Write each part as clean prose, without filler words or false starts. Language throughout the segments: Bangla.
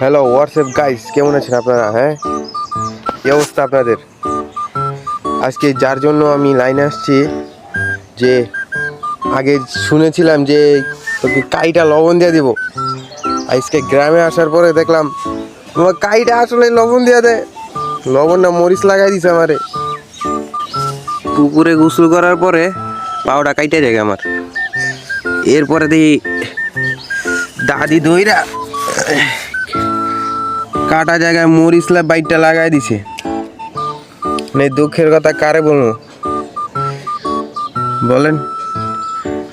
হ্যালো হোয়াটসঅ্যাপ গাইস, কেমন আছেন আপনারা? হ্যাঁ, কি অবস্থা আপনাদের? আজকে যার জন্য আমি লাইনে আসছি, যে আগে শুনেছিলাম যে তোকে কাইটা লবণ দিয়ে দিব, আজকে গ্রামে আসার পরে দেখলাম তোমার কাইটা আসলে লবণ দিয়ে দেয়। লবণ না মরিচ লাগাই দিছে আমারে। পুকুরে গোসল করার পরে পাউডার কাইটে যায় আমার। এরপরে দেখি দাদি দইরা কাটা জায়গায় মরিচ বাইটটা লাগাই দিছে। মানে দুঃখের কথা কারে বলবো বলেন?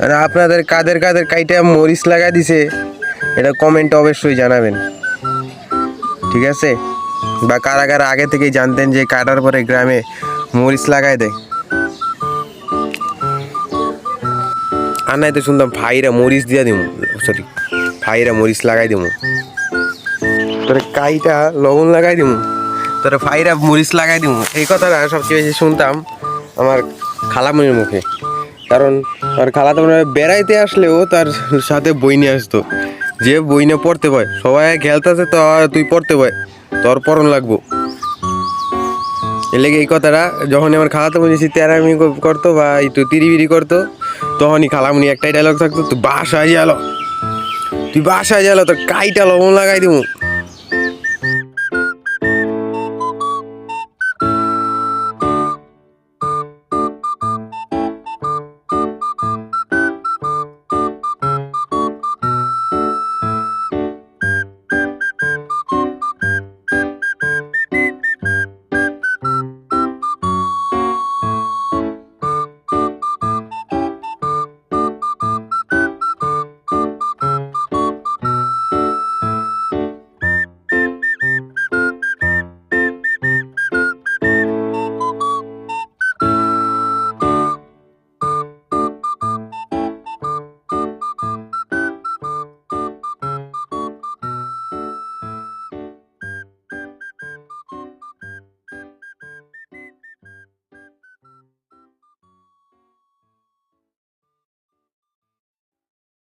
আর আপনাদের কাদের কাদের কাইটা মরিচ লাগাই দিছে এটা কমেন্টে অবশ্যই জানাবেন, ঠিক আছে? বা কারা কারা আগে থেকেই জানতেন যে কাটার পরে গ্রামে মরিচ লাগাই দেয়। আর নাই তো শুনতাম ভাইরা মরিচ দিয়া দিব, সরি ভাইরা মরিচ লাগাই দিব, তোরে কাইটা লবণ লাগাই দিব, তোরে ভাইরা মরিচ লাগাই দিব। এই কথাটা সবচেয়ে বেশি শুনতাম আমার খালামণির মুখে। কারণ আর খালা তো বেড়াইতে আসলেও তার সাথে বই নিয়ে আসতো, যে বই নিয়ে পড়তে পায়। সবাই খেলতেছে তো তুই পড়তে পায়, তোর পড়ন লাগবো। এর লেগে এই কথাটা যখনই আমার খালাতো বুঝেছি তেরামি করতো বা একটু তিরিবিরি করতো, তখনই খালামণি একটাই ডায়লগ থাকতো, তুই বাসায় গেলো তোর কাইটা লবণ লাগাই দিব।